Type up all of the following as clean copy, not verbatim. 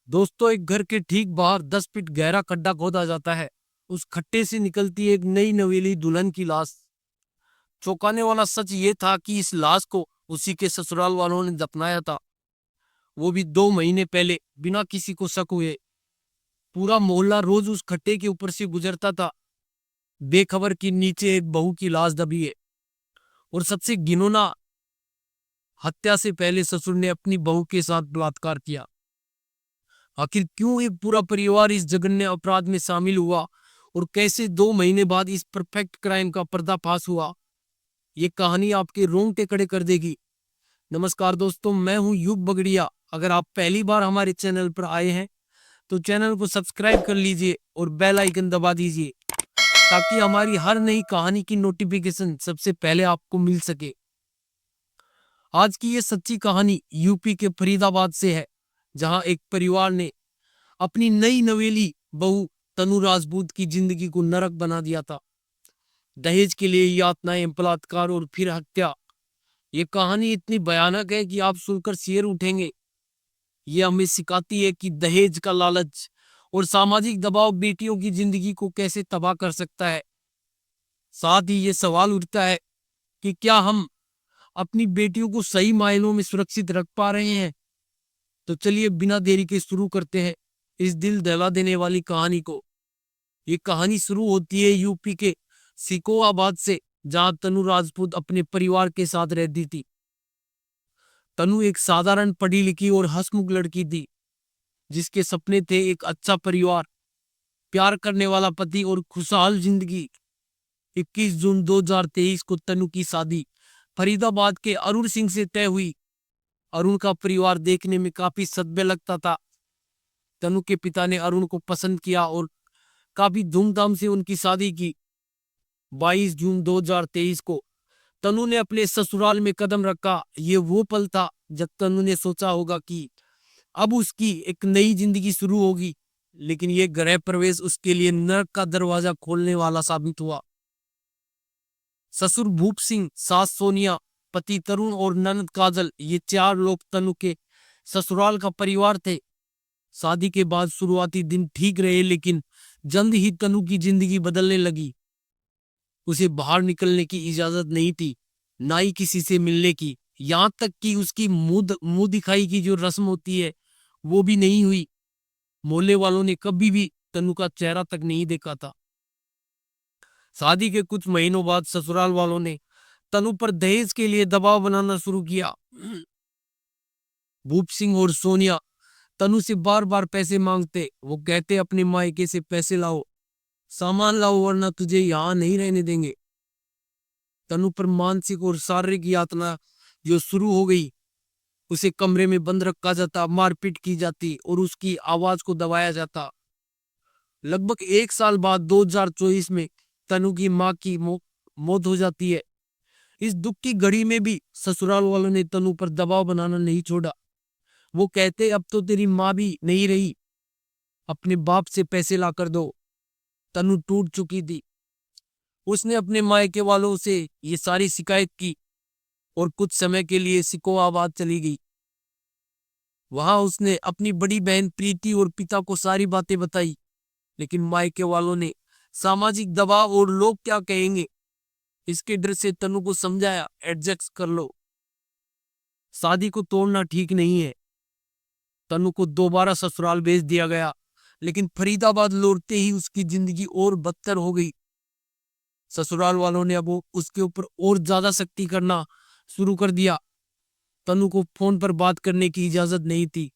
दोस्तों, एक घर के ठीक बाहर 10 फीट गहरा खड्डा खोदा जाता है। उस खड्डे से निकलती एक नई नवेली दुल्हन की लाश। चौंकाने वाला सच ये था कि इस लाश को उसी के ससुराल वालों ने दफनाया था, वो भी 2 महीने पहले, बिना किसी को शक हुए। पूरा मोहल्ला रोज उस खड्डे के ऊपर से गुजरता था, बेखबर कि नीचे एक बहू की लाश दबी है। और सबसे घिनौना, हत्या से पहले ससुर ने अपनी बहू के साथ बलात्कार किया। आखिर क्यों एक पूरा परिवार इस जघन्य अपराध में शामिल हुआ, और कैसे 2 महीने बाद इस परफेक्ट क्राइम का पर्दाफाश हुआ, ये कहानी आपके रोंगटे खड़े कर देगी। नमस्कार दोस्तों, मैं हूं युग बगड़िया। अगर आप पहली बार हमारे चैनल पर आए हैं तो चैनल को सब्सक्राइब कर लीजिए और बेल आइकन दबा दीजिए, ताकि हमारी हर नई कहानी की नोटिफिकेशन सबसे पहले आपको मिल सके। आज की ये सच्ची कहानी यूपी के फरीदाबाद से है, जहां एक परिवार ने अपनी नई नवेली बहू तनु राजपूत की जिंदगी को नरक बना दिया था। दहेज के लिए यातनाएं, बलात्कार और फिर हत्या। ये कहानी इतनी भयानक है कि आप सुनकर सिर उठेंगे। ये हमें सिखाती है कि दहेज का लालच और सामाजिक दबाव बेटियों की जिंदगी को कैसे तबाह कर सकता है। साथ ही ये सवाल उठता है कि क्या हम अपनी बेटियों को सही मायनों में सुरक्षित रख पा रहे हैं। तो चलिए बिना देरी के शुरू करते हैं इस दिल दहला देने वाली कहानी को। ये कहानी शुरू होती है यूपी के सिकोआबाद से, जहां तनु राजपूत अपने परिवार के साथ रहती थी। तनु एक साधारण पढ़ी लिखी और हंसमुख लड़की थी, जिसके सपने थे एक अच्छा परिवार, प्यार करने वाला पति और खुशहाल जिंदगी। 21 जून 2023 को तनु की शादी फरीदाबाद के अरुण सिंह से तय हुई। अरुण का परिवार देखने में काफी सभ्य लगता था। तनु के पिता ने अरुण को पसंद किया और काफी धूमधाम से उनकी शादी की। 22 जून 2023 को तनु ने अपने ससुराल में कदम रखा। ये वो पल था जब तनु ने सोचा होगा कि अब उसकी एक नई जिंदगी शुरू होगी, लेकिन ये गृह प्रवेश उसके लिए नरक का दरवाजा खोलने वाला साबित हुआ। ससुर भूप सिंह, सास सोनिया, पति तरुण और ननद काजल, ये 4 लोग तनु के ससुराल का परिवार थे। शादी के बाद शुरुआती दिन ठीक रहे, लेकिन जल्द ही तनु की जिंदगी बदलने लगी। उसे बाहर निकलने की इजाजत नहीं थी, ना ही किसी से मिलने की। यहाँ तक कि उसकी मुंह दिखाई की जो रस्म होती है, वो भी नहीं हुई। मोहल्ले वालों ने कभी भी तनु का चेहरा तक नहीं देखा था। शादी के कुछ महीनों बाद ससुराल वालों ने तनु पर दहेज के लिए दबाव बनाना शुरू किया। भूप सिंह और सोनिया तनु से बार बार पैसे मांगते। वो कहते अपने मायके से पैसे लाओ, सामान लाओ, वरना तुझे यहाँ नहीं रहने देंगे। तनु पर मानसिक और शारीरिक यातना जो शुरू हो गई। उसे कमरे में बंद रखा जाता, मारपीट की जाती और उसकी आवाज को दबाया जाता। लगभग 1 साल बाद 2024 में तनु की मां की मौत हो जाती है। इस दुख की घड़ी में भी ससुराल वालों ने तनु पर दबाव बनाना नहीं छोड़ा। वो कहते अब तो तेरी माँ भी नहीं रही, अपने बाप से पैसे ला कर दो। तनु टूट चुकी थी। उसने अपने मायके वालों से ये सारी शिकायत की और कुछ समय के लिए सिकोआबाद चली गई। वहां उसने अपनी बड़ी बहन प्रीति और पिता को सारी बातें बताई, लेकिन मायके वालों ने सामाजिक दबाव और लोग क्या कहेंगे, इसके डर से तनु को समझाया एडजस्ट कर लो, शादी को तोड़ना ठीक नहीं है। तनु को दोबारा ससुराल भेज दिया गया, लेकिन फरीदाबाद लौटते ही उसकी जिंदगी और बदतर हो गई। ससुराल वालों ने अब उसके ऊपर और ज्यादा सख्ती करना शुरू कर दिया। तनु को फोन पर बात करने की इजाजत नहीं थी।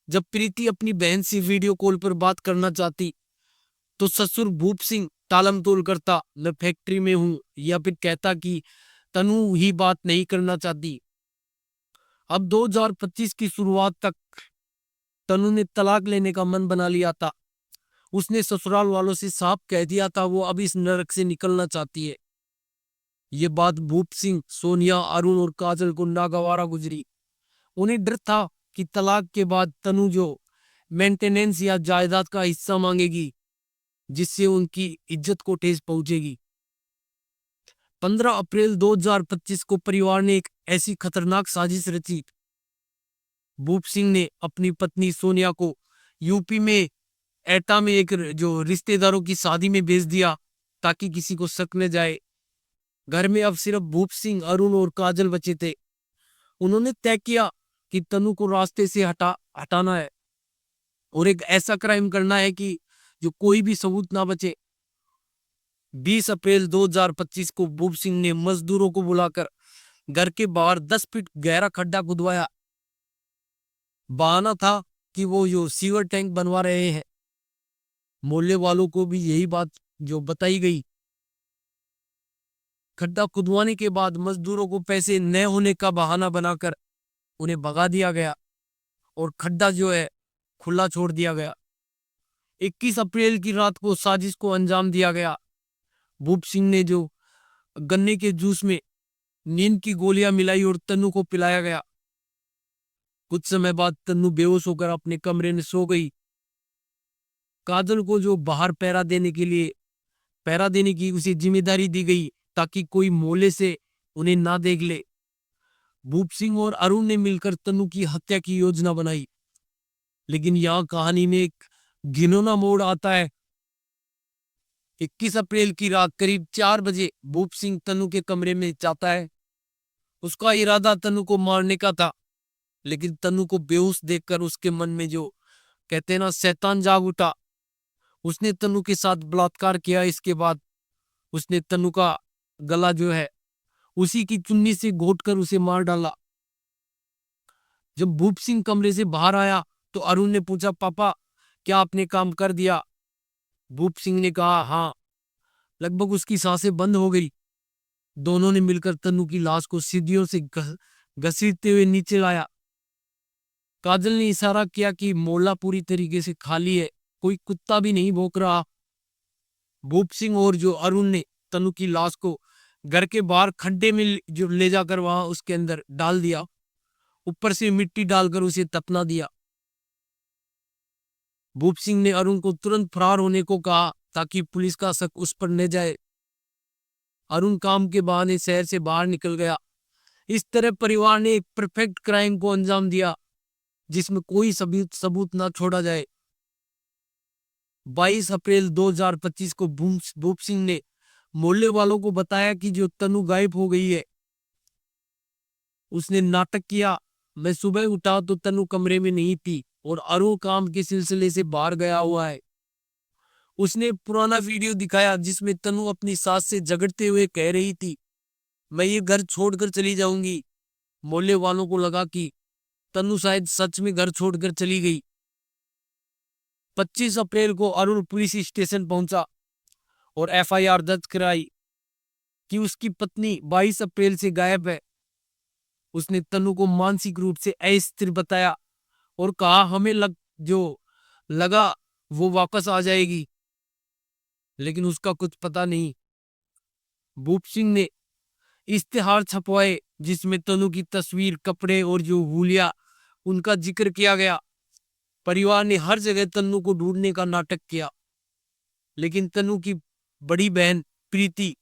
जब प्रीति अपनी बहन से वीडियो कॉल पर बात करना चाहती, तो ससुर भूप सिंह टालम टोल करता, मैं फैक्ट्री में हूं, या फिर कहता कि तनु ही बात नहीं करना चाहती। अब 2025 की शुरुआत तक तनु ने तलाक लेने का मन बना लिया था। उसने ससुराल वालों से साफ कह दिया था वो अब इस नरक से निकलना चाहती है। ये बात भूप सिंह, सोनिया, अरुण और काजल को नागवारा गुजरी। उन्हें डर था कि तलाक के बाद तनु जो मेंटेनेंस या जायदाद का हिस्सा मांगेगी, जिससे उनकी इज्जत को ठेस पहुंचेगी। 15 अप्रैल 2025 को परिवार ने एक ऐसी खतरनाक साजिश रची। भूप सिंह ने अपनी पत्नी सोनिया को यूपी में एटा में एक जो रिश्तेदारों की शादी में भेज दिया ताकि किसी को शक न जाए। घर में अब सिर्फ भूप सिंह, अरुण और काजल बचे थे। उन्होंने तय किया कि तनु को रास्ते से हटाना है और एक ऐसा क्राइम करना है कि जो कोई भी सबूत ना बचे। 20 अप्रैल 2025 को भूप सिंह ने मजदूरों को बुलाकर घर के बाहर 10 फीट गहरा खड्डा खुदवाया। बहाना था कि वो जो सीवर टैंक बनवा रहे हैं। मोहल्ले वालों को भी यही बात जो बताई गई। खड्डा खुदवाने के बाद मजदूरों को पैसे न होने का बहाना बनाकर उन्हें भगा दिया गया और खड्डा जो है खुला छोड़ दिया गया। 21 अप्रैल की रात को साजिश को अंजाम दिया गया। भूप सिंह ने जो गन्ने के जूस में नींद की गोलियां मिलाई और तन्नू को पिलाया गया। कुछ समय बाद तन्नू बेहोश होकर अपने कमरे में सो गई। काजल को जो बाहर पहरा देने की उसे जिम्मेदारी दी गई ताकि कोई मोहल्ले से उन्हें ना देख ले। भूप सिंह और अरुण ने मिलकर तन्नू की हत्या की योजना बनाई। लेकिन यहाँ कहानी में एक घिनौना मोड़ आता है। 21 अप्रैल की रात करीब 4 बजे भूप सिंह तन्नू के कमरे में जाता है। उसका इरादा तन्नू को मारने का था, लेकिन तन्नू को बेहोश देखकर उसके मन में जो कहते हैं ना शैतान जाग उठा। उसने तन्नू के साथ बलात्कार किया। इसके बाद उसने तन्नू का गला जो है उसी की चुन्नी से घोंटकर उसे मार डाला। जब भूप सिंह कमरे से बाहर आया तो अरुण ने पूछा, पापा क्या आपने काम कर दिया? भूप सिंह ने कहा, हाँ। लगभग उसकी सांसें बंद हो गई। दोनों ने मिलकर तन्नू की लाश को सीढ़ियों से घसीटते हुए नीचे लाया। काजल ने इशारा किया कि मोहल्ला पूरी तरीके से खाली है, कोई कुत्ता भी नहीं भौंक रहा। भूप सिंह और जो अरुण ने तन्नू की लाश को घर के बाहर खड्डे में जो ले जाकर वहां उसके अंदर डाल दिया। ऊपर से मिट्टी डालकर उसे दफना दिया। भूप सिंह ने अरुण को तुरंत फरार होने को कहा ताकि पुलिस का शक उस पर न जाए। अरुण काम के बहाने शहर से बाहर निकल गया। इस तरह परिवार ने एक परफेक्ट क्राइम को अंजाम दिया जिसमें कोई सबूत ना छोड़ा जाए। 22 अप्रैल 2025 को भूप सिंह ने मोहल्ले वालों को बताया कि जो तनु गायब हो गई है। उसने नाटक किया, मैं सुबह उठा तो तनु कमरे में नहीं थी और अरुण काम के सिलसिले से बाहर गया हुआ है। उसने पुराना वीडियो दिखाया जिसमें तनु अपनी सास से झगड़ते हुए कह रही थी, मैं ये घर छोड़कर चली जाऊंगी। मोहल्ले वालों को लगा कि तनु शायद सच में घर छोड़कर चली गई। 25 अप्रैल को अरुण पुलिस स्टेशन पहुंचा और एफआईआर दर्ज कराई कि उसकी पत्नी 22 अप्रैल से गायब है। उसने तनु को मानसिक रूप से अस्थिर बताया और कहा हमें लगा वो वापस आ जाएगी, लेकिन उसका कुछ पता नहीं। भूप सिंह ने इश्तेहार छपवाए जिसमें तनु की तस्वीर, कपड़े और जो हुलिया उनका जिक्र किया गया। परिवार ने हर जगह तन्नू को ढूंढने का नाटक किया, लेकिन तन्नू की बड़ी बहन प्रीति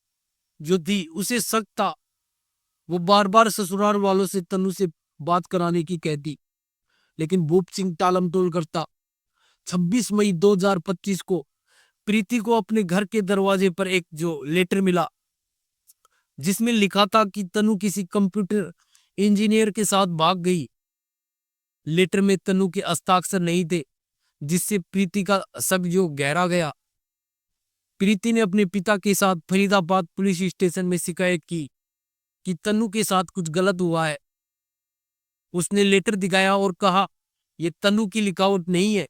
जो थी उसे शक था। वो बार बार ससुराल वालों से तन्नू से बात कराने की कहती, लेकिन भूप सिंह टालमटोल करता। 26 मई 2025 को प्रीति को अपने घर के दरवाजे पर एक जो लेटर मिला जिसमें लिखा था कि तन्नू किसी कंप्यूटर इंजीनियर के साथ भाग गई। लेटर में तन्नू के हस्ताक्षर नहीं थे, जिससे प्रीति का शक जो गहरा गया। प्रीति ने अपने पिता के साथ फरीदाबाद पुलिस स्टेशन में शिकायत की कि तन्नू के साथ कुछ गलत हुआ है। उसने लेटर दिखाया और कहा, यह तन्नू की लिखावट नहीं है,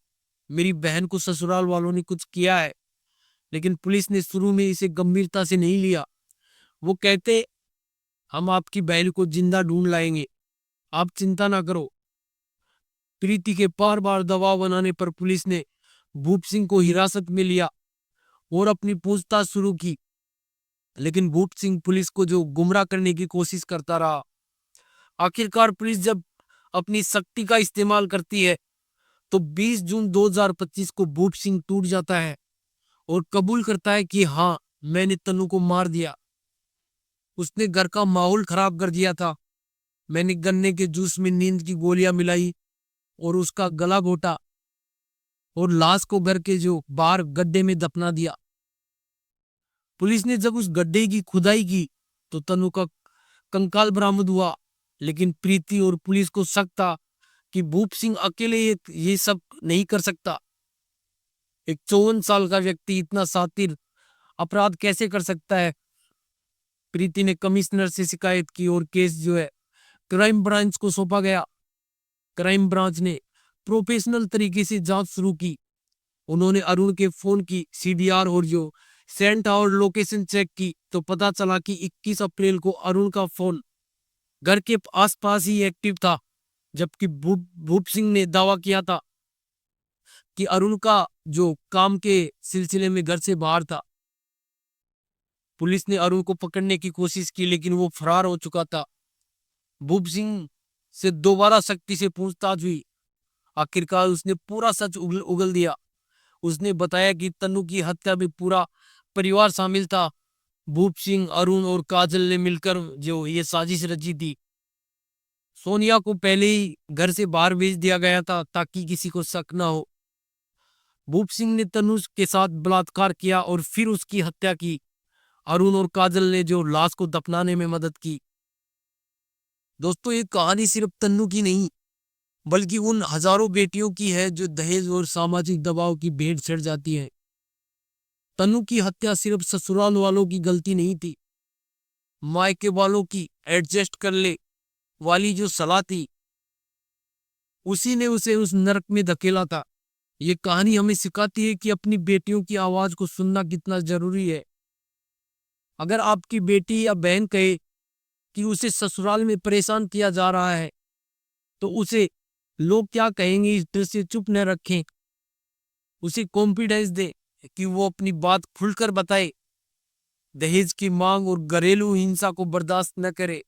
मेरी बहन को ससुराल वालों ने कुछ किया है। लेकिन पुलिस ने शुरू में इसे गंभीरता से नहीं लिया। वो कहते, हम आपकी बहन को जिंदा ढूंढ लाएंगे, आप चिंता ना करो। प्रीति के बार बार दबाव बनाने पर पुलिस ने भूप सिंह को हिरासत में लिया और अपनी पूछताछ शुरू की, लेकिन भूप सिंह पुलिस को जो गुमराह करने की कोशिश करता रहा। आखिरकार पुलिस जब अपनी शक्ति का इस्तेमाल करती है तो 20 जून 2025 को भूप सिंह टूट जाता है और कबूल करता है कि हाँ, मैंने तन्नू को मार दिया। उसने घर का माहौल खराब कर दिया था। मैंने गन्ने के जूस में नींद की गोलियां मिलाई और उसका गला घोटा। और लाश को घर के जो बाहर गड्ढे में दफना दिया। पुलिस ने जब उस गड्ढे की खुदाई की तो तनु का कंकाल बरामद हुआ, लेकिन प्रीति और पुलिस को शक था कि भूप सिंह अकेले ये सब नहीं कर सकता। एक 54 साल का व्यक्ति इतना शातिर अपराध कैसे कर सकता है। प्रीति ने कमिश्नर से शिकायत की और केस जो है क्राइम ब्रांच को सौंपा गया। क्राइम ब्रांच ने प्रोफेशनल तरीके से जांच शुरू की। उन्होंने अरुण के फोन की सीडीआर और जो सेंट और लोकेशन चेक की तो पता चला कि 21 अप्रैल को अरुण का फोन घर के आसपास ही एक्टिव था, जबकि भूप सिंह ने दावा किया था कि अरुण का जो काम के सिलसिले में घर से बाहर था। पुलिस ने अरुण को पकड़ने की कोशिश की, लेकिन वो फरार हो चुका था। भूप सिंह से दोबारा सख्ती से पूछताछ हुई। आखिरकार उसने पूरा सच उगल दिया। उसने बताया कि तन्नू की हत्या में पूरा परिवार शामिल था। भूप सिंह, अरुण और काजल ने मिलकर जो ये साजिश रची थी। सोनिया को पहले ही घर से बाहर भेज दिया गया था ताकि किसी को शक ना हो। भूप सिंह ने तन्नू के साथ बलात्कार किया और फिर उसकी हत्या की। अरुण और काजल ने जो लाश को दफनाने में मदद की। दोस्तों, ये कहानी सिर्फ तन्नू की नहीं, बल्कि उन हजारों बेटियों की है जो दहेज और सामाजिक दबाव की भेंट चढ़ जाती है। तन्नू की हत्या सिर्फ ससुराल वालों की गलती नहीं थी, मायके वालों की एडजस्ट कर ले वाली जो सलाह थी, उसी ने उसे उस नरक में धकेला था। ये कहानी हमें सिखाती है कि अपनी बेटियों की आवाज को सुनना कितना जरूरी है। अगर आपकी बेटी या बहन कहे कि उसे ससुराल में परेशान किया जा रहा है, तो उसे लोग क्या कहेंगे इस डर से चुप न रखें। उसे कॉन्फिडेंस दे कि वो अपनी बात खुलकर बताए, दहेज की मांग और घरेलू हिंसा को बर्दाश्त न करे।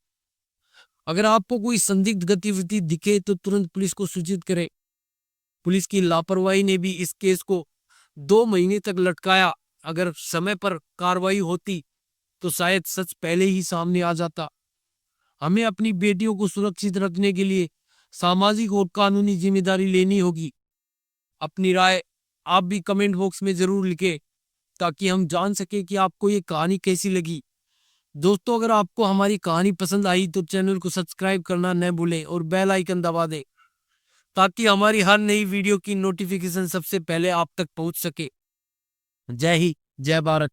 अगर आपको कोई संदिग्ध गतिविधि दिखे तो तुरंत पुलिस को सूचित करें। पुलिस की लापरवाही ने भी इस केस को 2 महीने तक लटकाया। अगर समय पर कार्रवाई होती तो शायद सच पहले ही सामने आ जाता। हमें अपनी बेटियों को सुरक्षित रखने के लिए सामाजिक और कानूनी जिम्मेदारी लेनी होगी। अपनी राय आप भी कमेंट बॉक्स में जरूर लिखें ताकि हम जान सके कि आपको ये कहानी कैसी लगी। दोस्तों, अगर आपको हमारी कहानी पसंद आई तो चैनल को सब्सक्राइब करना न भूलें और बेल आइकन दबा दें ताकि हमारी हर नई वीडियो की नोटिफिकेशन सबसे पहले आप तक पहुंच सके। जय हिंद, जय भारत।